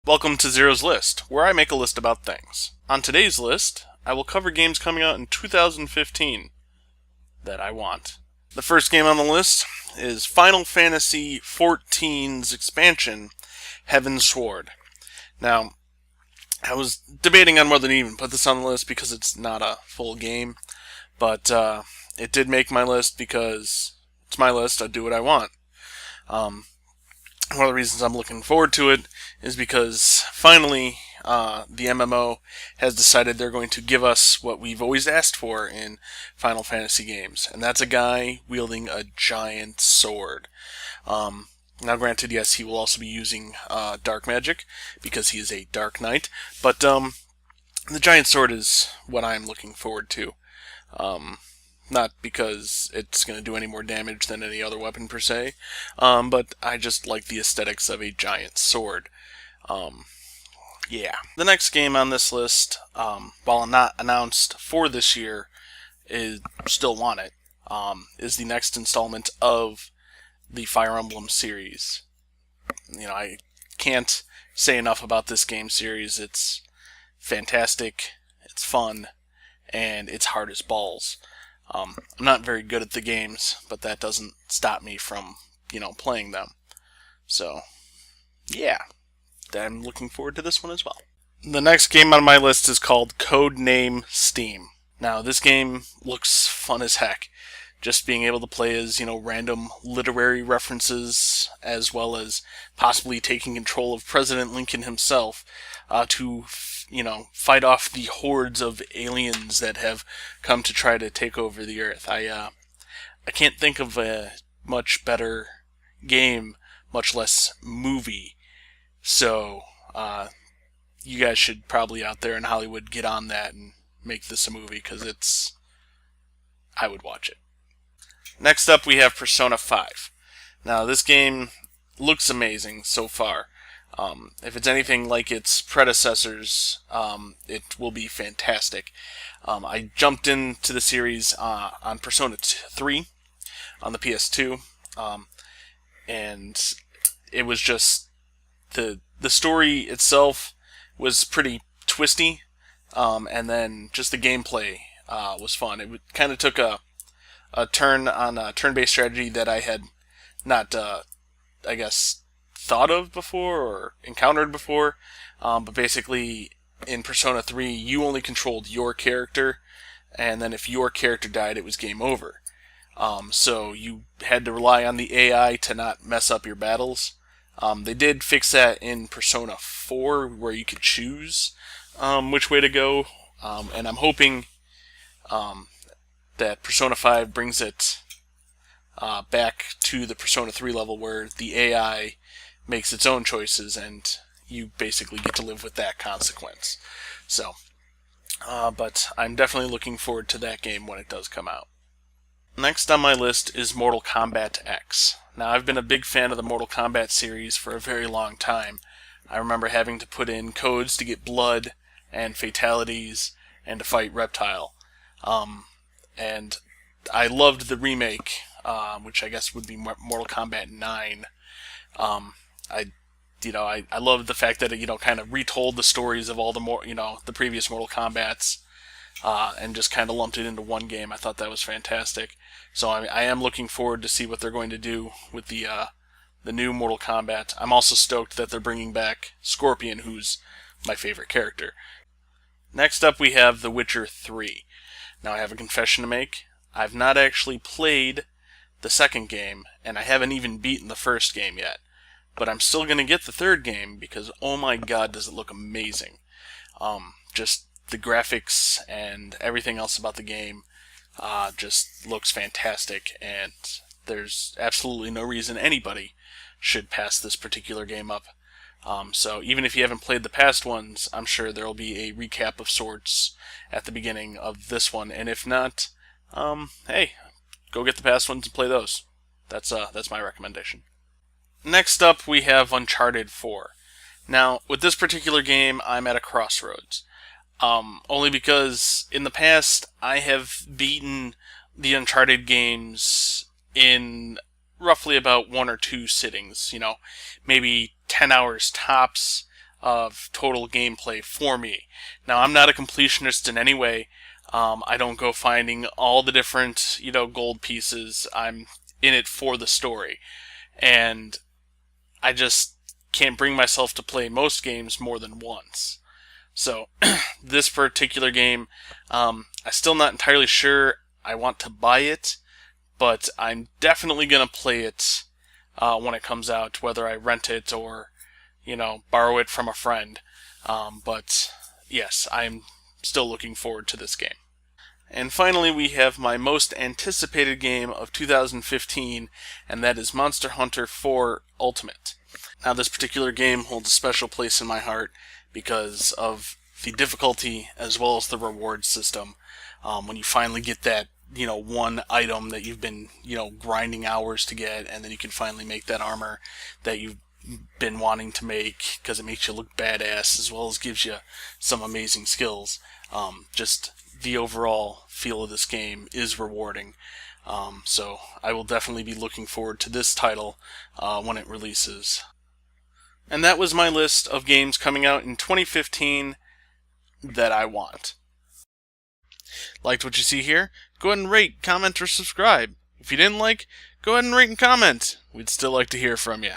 Welcome to Zero's List, where I make a list about things. On today's list, I will cover games coming out in 2015 that I want. The first game on the list is Final Fantasy XIV's expansion, Heaven's Sword. Now, I was debating on whether to even put this on the list because it's not a full game, but it did make my list because it's my list, I do what I want. One of the reasons I'm looking forward to it is because finally the MMO has decided they're going to give us what we've always asked for in Final Fantasy games, and that's a guy wielding a giant sword. Now granted, yes, he will also be using dark magic because he is a Dark Knight, but the giant sword is what I'm looking forward to. Not because it's going to do any more damage than any other weapon per se, but I just like the aesthetics of a giant sword. Yeah. The next game on this list, while not announced for this year, still want it, is the next installment of the Fire Emblem series. I can't say enough about this game series. It's fantastic, it's fun, and it's hard as balls. I'm not very good at the games, but that doesn't stop me from, playing them. So, yeah, I'm looking forward to this one as well. The next game on my list is called Codename STEAM. Now, this game looks fun as heck. Just being able to play as, random literary references, as well as possibly taking control of President Lincoln himself to fight off the hordes of aliens that have come to try to take over the Earth. I can't think of a much better game, much less movie. So, you guys should probably out there in Hollywood get on that and make this a movie, because I would watch it. Next up, we have Persona 5. Now, this game looks amazing so far. If it's anything like its predecessors, it will be fantastic. I jumped into the series on Persona 3 on the PS2, and it was just the story itself was pretty twisty, and then just the gameplay was fun. It kind of took a turn on a turn-based strategy that I had not, thought of before or encountered before, but basically in Persona 3 you only controlled your character, and then if your character died it was game over. So you had to rely on the AI to not mess up your battles. They did fix that in Persona 4 where you could choose which way to go, and I'm hoping that Persona 5 brings it back to the Persona 3 level where the AI makes its own choices and you basically get to live with that consequence. So, but I'm definitely looking forward to that game when it does come out. Next on my list is Mortal Kombat X. Now, I've been a big fan of the Mortal Kombat series for a very long time. I remember having to put in codes to get blood and fatalities and to fight Reptile. And I loved the remake, which I guess would be Mortal Kombat 9. I loved the fact that it, kind of retold the stories of all the previous Mortal Kombats, and just kind of lumped it into one game. I thought that was fantastic. So I am looking forward to see what they're going to do with the new Mortal Kombat. I'm also stoked that they're bringing back Scorpion, who's my favorite character. Next up, we have The Witcher 3. Now, I have a confession to make. I've not actually played the second game, and I haven't even beaten the first game yet. But I'm still going to get the third game because, oh my god, does it look amazing. Just the graphics and everything else about the game just looks fantastic, and there's absolutely no reason anybody should pass this particular game up. So even if you haven't played the past ones, I'm sure there will be a recap of sorts at the beginning of this one, and if not, hey, go get the past ones and play those. That's my recommendation. Next up, we have Uncharted 4. Now, with this particular game, I'm at a crossroads. Only because in the past, I have beaten the Uncharted games in roughly about 1 or 2 sittings, maybe 10 hours tops. of total gameplay for me. Now, I'm not a completionist in any way. I don't go finding all the different, gold pieces. I'm in it for the story. And I just can't bring myself to play most games more than once. So, this particular game, I'm still not entirely sure I want to buy it, but I'm definitely going to play it when it comes out, whether I rent it or, borrow it from a friend. But yes, I'm still looking forward to this game. And finally, we have my most anticipated game of 2015, and that is Monster Hunter IV Ultimate. Now, this particular game holds a special place in my heart because of the difficulty as well as the reward system. When you finally get that, one item that you've been, grinding hours to get, and then you can finally make that armor that you've been wanting to make because it makes you look badass as well as gives you some amazing skills. Just the overall feel of this game is rewarding. So I will definitely be looking forward to this title when it releases. And that was my list of games coming out in 2015 that I want. Liked what you see here? Go ahead and rate, comment, or subscribe. If you didn't like, go ahead and rate and comment. We'd still like to hear from you.